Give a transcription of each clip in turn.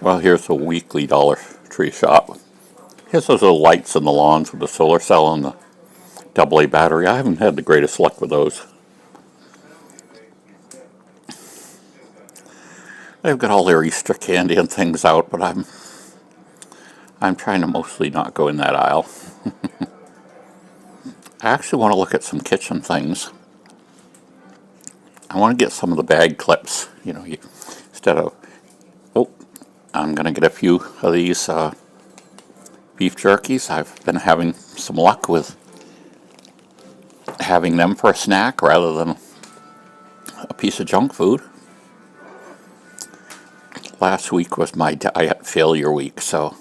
Well, here's a weekly Dollar Tree shop. Here's those little lights in the lawns with the solar cell and the AA battery. I haven't had the greatest luck with those. They've got all their Easter candy and things out, but I'm trying to mostly not go in that aisle. I actually want to look at some kitchen things. I want to get some of the bag clips. Instead of, oh, I'm going to get a few of these beef jerkies. I've been having some luck with having them for a snack rather than a piece of junk food. Last week was my diet failure week, so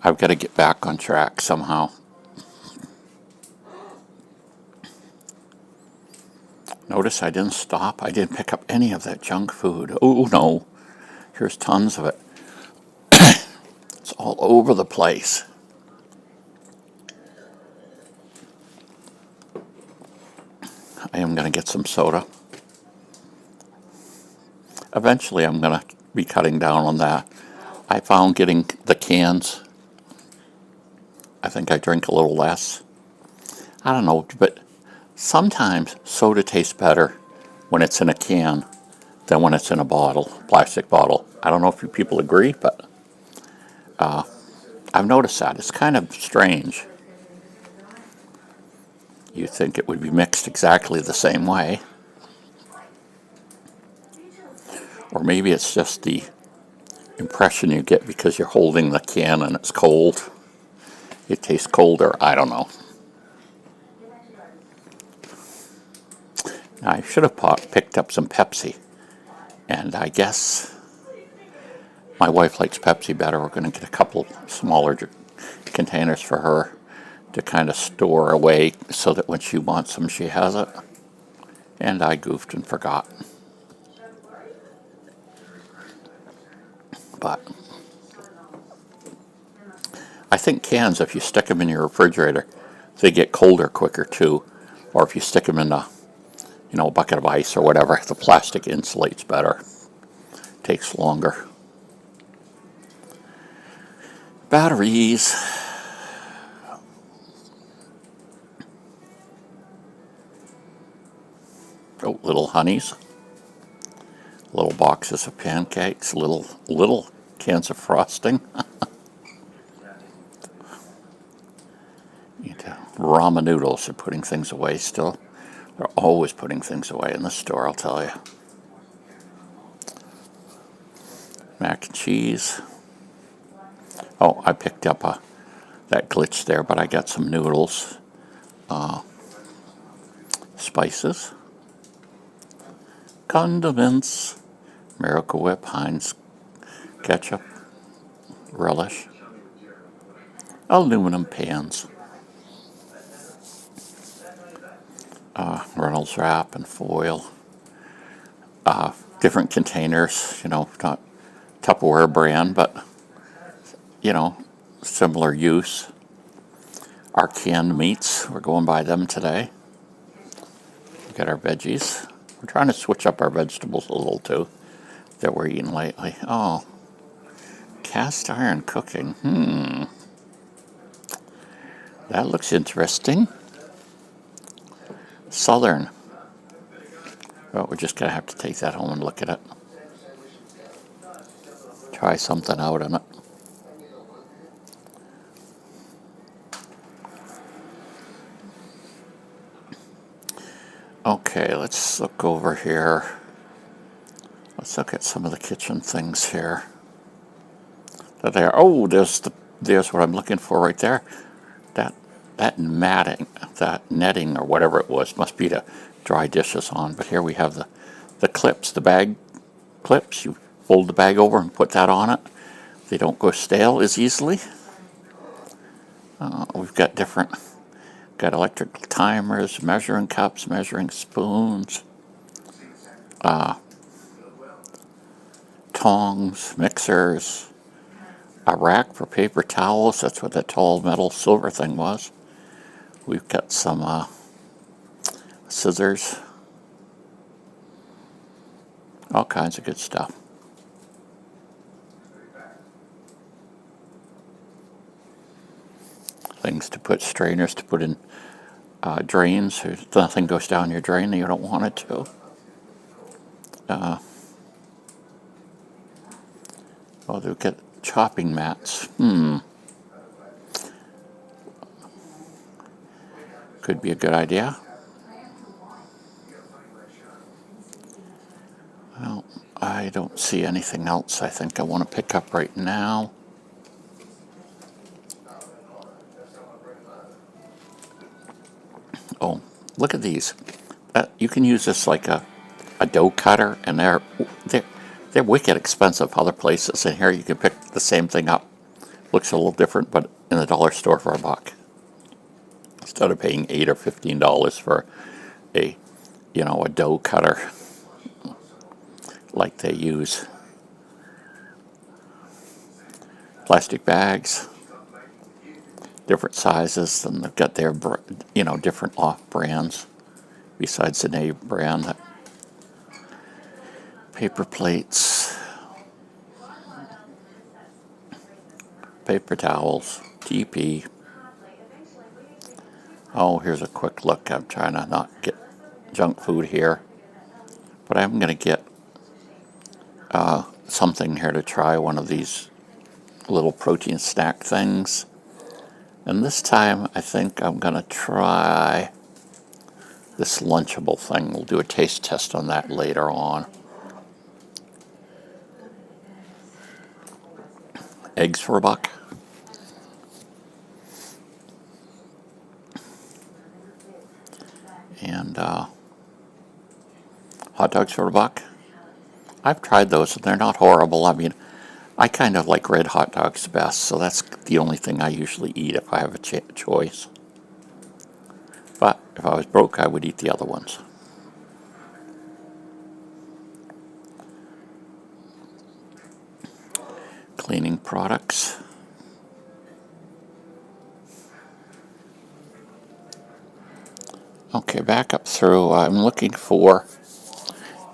I've got to get back on track somehow. Notice I didn't stop. I didn't pick up any of that junk food. Oh no, here's tons of it. It's all over the place. I am going to get some soda. Eventually I'm going to be cutting down on that. I found getting the cans, I think I drink a little less. I don't know, but sometimes soda tastes better when it's in a can than when it's in a bottle, plastic bottle. I don't know if you people agree, but I've noticed that. It's kind of strange. You'd think it would be mixed exactly the same way. Or maybe it's just the impression you get because you're holding the can and it's cold. It tastes colder. I don't know. I should have picked up some Pepsi. And I guess my wife likes Pepsi better. We're going to get a couple smaller containers for her to kind of store away so that when she wants them, she has it. And I goofed and forgot. But I think cans, if you stick them in your refrigerator, they get colder quicker too. Or if you stick them in a bucket of ice or whatever, the plastic insulates better. Takes longer. Batteries. Oh, little honeys. Little boxes of pancakes. Little cans of frosting. Ramen noodles. They're putting things away still. They're always putting things away in the store, I'll tell you. Mac and cheese. Oh, I picked up that glitch there, but I got some noodles. Spices. Condiments. Miracle Whip, Heinz ketchup, relish. Aluminum pans. Reynolds wrap and foil. Different containers, not Tupperware brand, but, similar use. Our canned meats, we're going by them today. We got our veggies. We're trying to switch up our vegetables a little too that we're eating lately. Oh, cast iron cooking. That looks interesting. Southern. Well, we're just going to have to take that home and look at it. Try something out on it. Okay, let's look over here. Let's look at some of the kitchen things here. There. Oh, there's what I'm looking for right there. That matting, that netting or whatever it was, must be to dry dishes on. But here we have the clips, the bag clips. You fold the bag over and put that on it. They don't go stale as easily. We've got got electrical timers, measuring cups, measuring spoons, tongs, mixers, a rack for paper towels. That's what that tall metal silver thing was. We've got some scissors, all kinds of good stuff. things to put, strainers to put in drains, so nothing goes down your drain that you don't want it to. Oh, they'll get chopping mats. Could be a good idea. Well, I don't see anything else I think I want to pick up right now. Oh, look at these. You can use this like a dough cutter, and they're wicked expensive other places. And here you can pick the same thing up. Looks a little different, but in the dollar store for $1. Instead of paying $8 or $15 for a dough cutter like they use. Plastic bags, different sizes, and they've got their different off brands besides the name brand. Paper plates, paper towels, TP. Oh, here's a quick look. I'm trying to not get junk food here, but I'm going to get something here to try, one of these little protein snack things. And this time I think I'm going to try this Lunchable thing. We'll do a taste test on that later on. Eggs for $1. And hot dogs for $1. I've tried those and they're not horrible. I mean, I kind of like red hot dogs best, so that's the only thing I usually eat if I have a choice. But if I was broke, I would eat the other ones. Cleaning products. Okay, back up through. I'm looking for,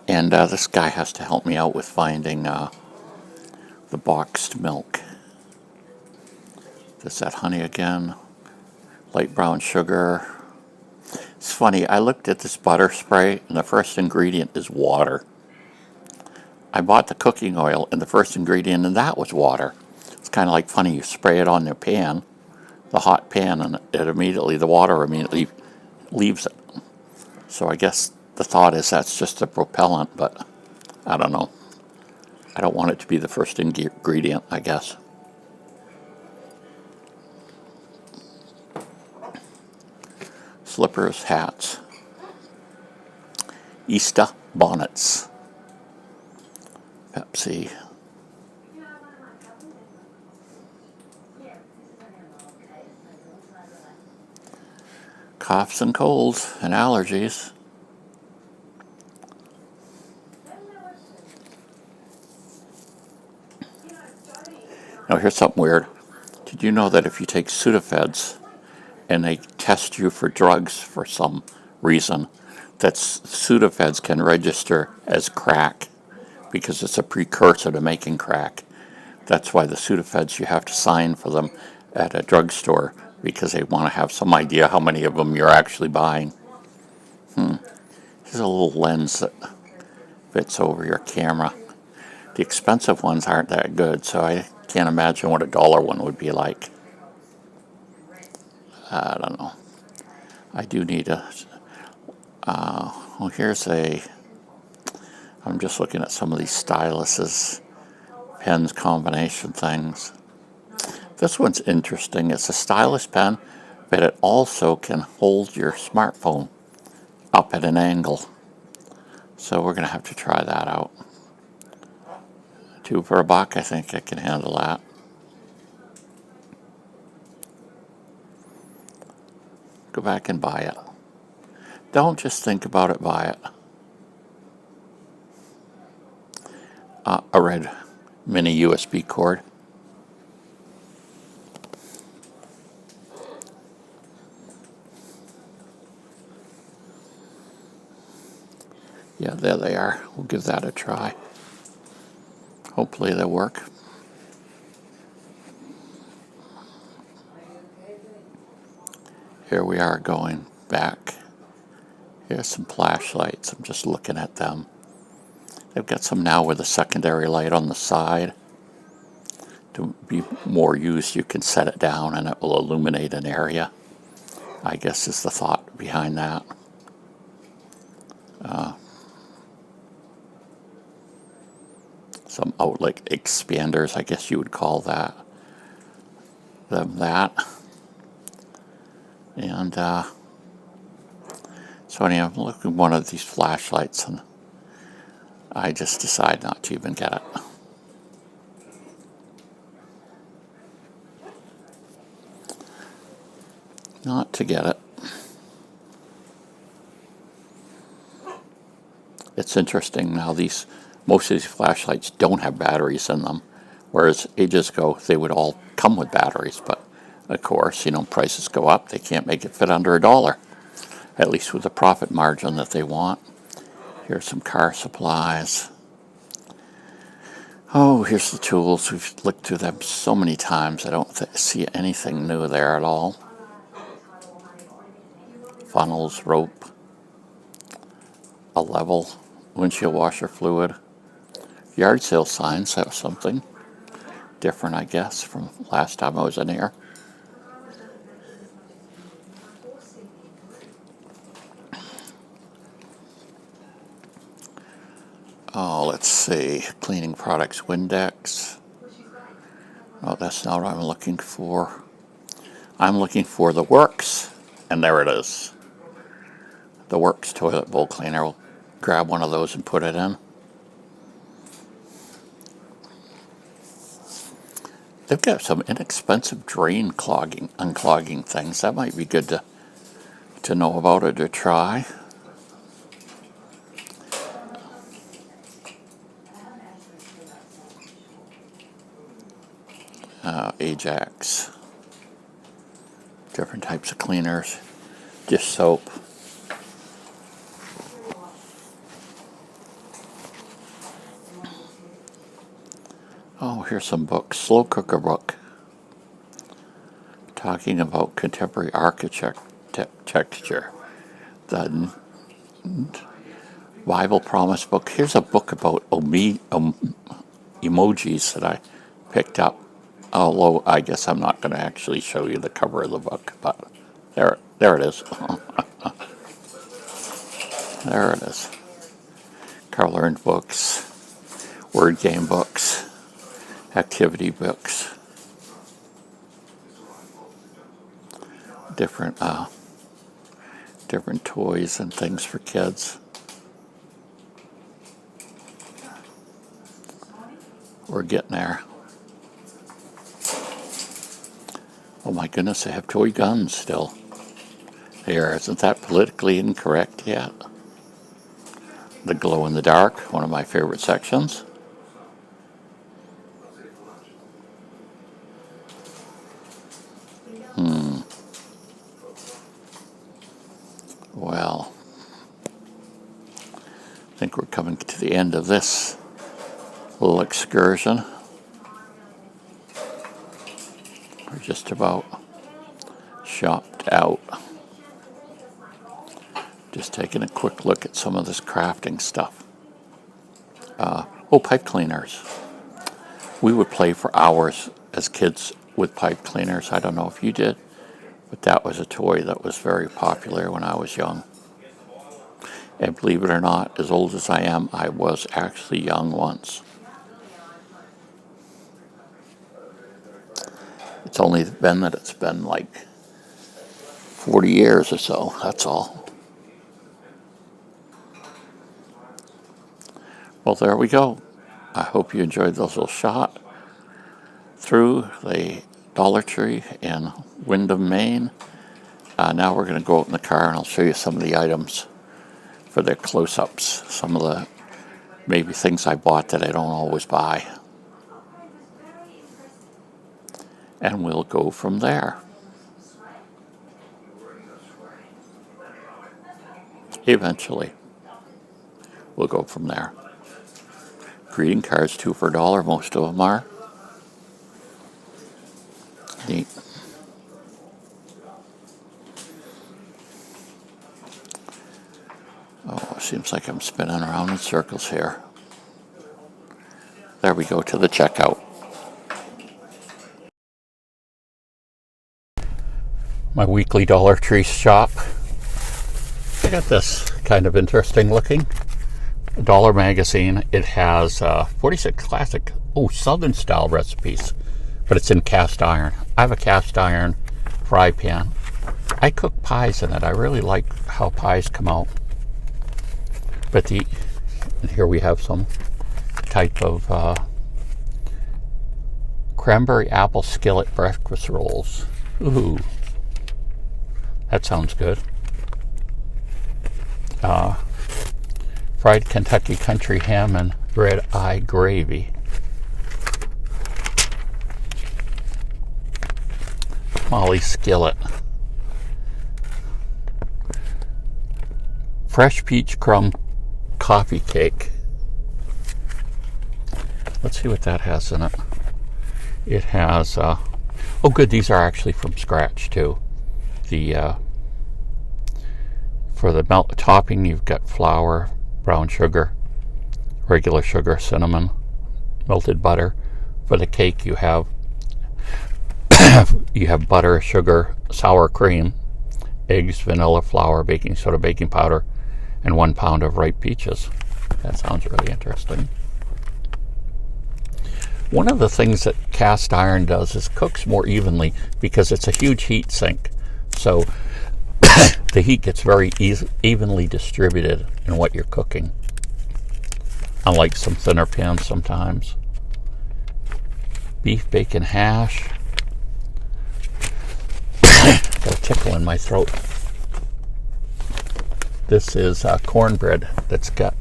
and this guy has to help me out with finding the boxed milk. Is that honey again? Light brown sugar. It's funny, I looked at this butter spray, and the first ingredient is water. I bought the cooking oil, and the first ingredient in that was water. It's kind of like funny, you spray it on the pan, the hot pan, and the water immediately leaves it. So I guess the thought is that's just a propellant, but I don't know. I don't want it to be the first ingredient, I guess. Slippers, hats, Easter bonnets, Pepsi, coughs and colds and allergies. Now here's something weird. Did you know that if you take Sudafeds and they test you for drugs for some reason, that Sudafeds can register as crack because it's a precursor to making crack? That's why the Sudafeds, you have to sign for them at a drugstore because they want to have some idea how many of them you're actually buying. Here's a little lens that fits over your camera. The expensive ones aren't that good, so I can't imagine what a dollar one would be like. I don't know. I do need well, I'm just looking at some of these Styluses Pens combination things. This one's interesting. It's a stylus pen, but it also can hold your smartphone up at an angle. So we're going to have to try that out. 2 for $1, I think I can handle that. Go back and buy it. Don't just think about it, buy it. A red mini USB cord. Yeah, there they are. We'll give that a try. Hopefully they'll work. Here we are going back. Here's some flashlights. I'm just looking at them. They've got some now with a secondary light on the side. To be more used, you can set it down and it will illuminate an area, I guess is the thought behind that. Some outlet expanders, I guess you would call that. That. And so anyway, I'm looking at one of these flashlights and I just decide not to even get it. Not to get it. It's interesting now, most of these flashlights don't have batteries in them, whereas ages ago they would all come with batteries, but of course, prices go up, they can't make it fit under $1, at least with the profit margin that they want. Here's some car supplies. Oh, here's the tools. We've looked through them so many times, I don't see anything new there at all. Funnels, rope, a level, windshield washer fluid. Yard sale signs have something different, I guess, from last time I was in here. Oh, let's see. Cleaning products, Windex. Oh, that's not what I'm looking for. I'm looking for the Works, and there it is. The Works toilet bowl cleaner. We'll grab one of those and put it in. They've got some inexpensive drain unclogging things. That might be good to know about or to try. Ajax. Different types of cleaners. Dish soap. Oh, here's some books. Slow cooker book. Talking about contemporary architecture. The Bible Promise book. Here's a book about emojis that I picked up. Although I guess I'm not going to actually show you the cover of the book, but there it is. There it is. Coloring books, word game books, activity books, different toys and things for kids. We're getting there. Oh my goodness, they have toy guns still. Here, isn't that politically incorrect yet? The glow in the dark, one of my favorite sections. Well, I think we're coming to the end of this little excursion. We're just about shopped out. Just taking a quick look at some of this crafting stuff. Pipe cleaners. We would play for hours as kids with pipe cleaners. I don't know if you did, but that was a toy that was very popular when I was young. And believe it or not, as old as I am, I was actually young once. It's only been that it's been like 40 years or so, that's all. Well, there we go. I hope you enjoyed this little shot through the Dollar Tree in Windham, Maine. Now we're going to go out in the car and I'll show you some of the items for their close-ups. Some of the maybe things I bought that I don't always buy. And we'll go from there. Eventually, we'll go from there. Greeting cards, 2 for $1. Most of them are. Neat. Seems like I'm spinning around in circles here. There we go to the checkout. My weekly Dollar Tree shop. I got this kind of interesting looking dollar magazine. It has 46 classic, Southern style recipes, but it's in cast iron. I have a cast iron fry pan. I cook pies in it. I really like how pies come out. But and here we have some type of cranberry apple skillet breakfast rolls. Ooh, that sounds good. Fried Kentucky country ham and red eye gravy. Molly skillet. Fresh peach crumb coffee cake. Let's see what that has in it. It has, good, these are actually from scratch too. For the topping, you've got flour, brown sugar, regular sugar, cinnamon, melted butter. For the cake, you have butter, sugar, sour cream, eggs, vanilla, flour, baking soda, baking powder, and 1 pound of ripe peaches. That sounds really interesting. One of the things that cast iron does is cooks more evenly because it's a huge heat sink. So the heat gets very evenly distributed in what you're cooking. Unlike some thinner pans sometimes. Beef bacon hash. Got a tickle in my throat. This is cornbread that's got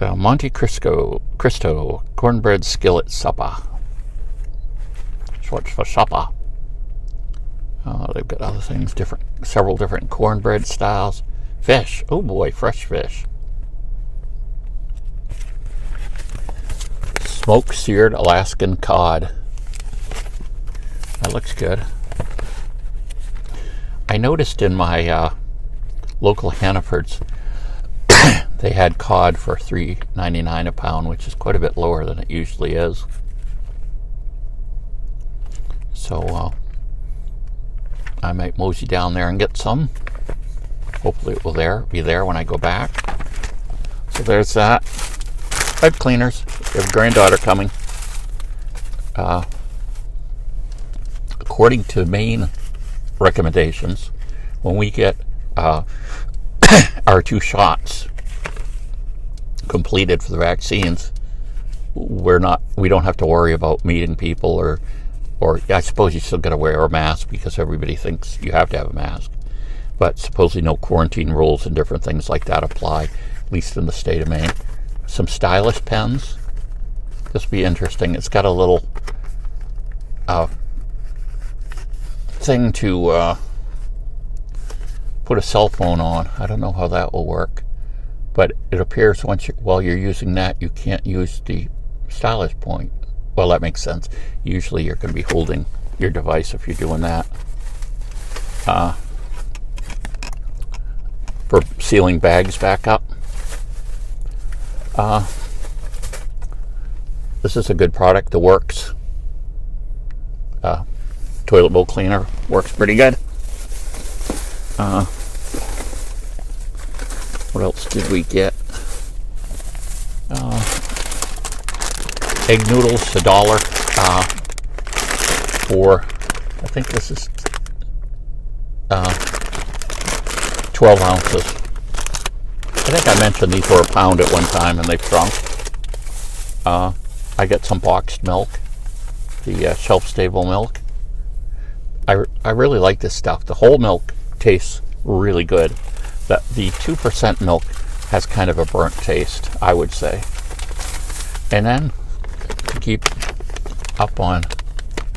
Monte Cristo cornbread skillet supper. Short for supper. They've got other things, several different cornbread styles. Fish. Oh boy, fresh fish. Smoked seared Alaskan cod. That looks good. I noticed in my local Hannaford's they had cod for $3.99 a pound, which is quite a bit lower than it usually is. So I might mosey down there and get some. Hopefully it will be there when I go back. So there's that. Pipe cleaners. We have a granddaughter coming. According to Maine recommendations, when we get our 2 shots completed for the vaccines, we don't have to worry about meeting people or I suppose you still got to wear a mask because everybody thinks you have to have a mask. But supposedly no quarantine rules and different things like that apply, at least in the state of Maine. Some Styluses pens. This will be interesting. It's got a little thing to put a cell phone on. I don't know how that will work. But it appears while you're using that, you can't use the stylus point. Well, that makes sense. Usually you're going to be holding your device if you're doing that. For sealing bags back up. This is a good product. The Works toilet bowl cleaner works pretty good. What else did we get? Egg noodles, $1 for, I think this is 12 ounces. I think I mentioned these were a pound at one time and they've shrunk. I get some boxed milk, the shelf-stable milk. I really like this stuff. The whole milk tastes really good. The 2% milk has kind of a burnt taste, I would say. And then to keep up on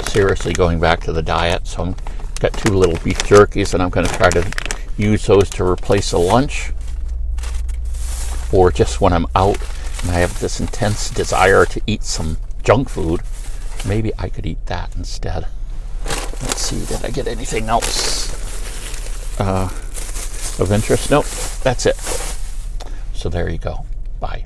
seriously going back to the diet, so I've got 2 little beef jerkies and I'm going to try to use those to replace a lunch, or just when I'm out and I have this intense desire to eat some junk food, maybe I could eat that instead. Let's see, did I get anything else? of interest? Nope, that's it. So there you go. Bye.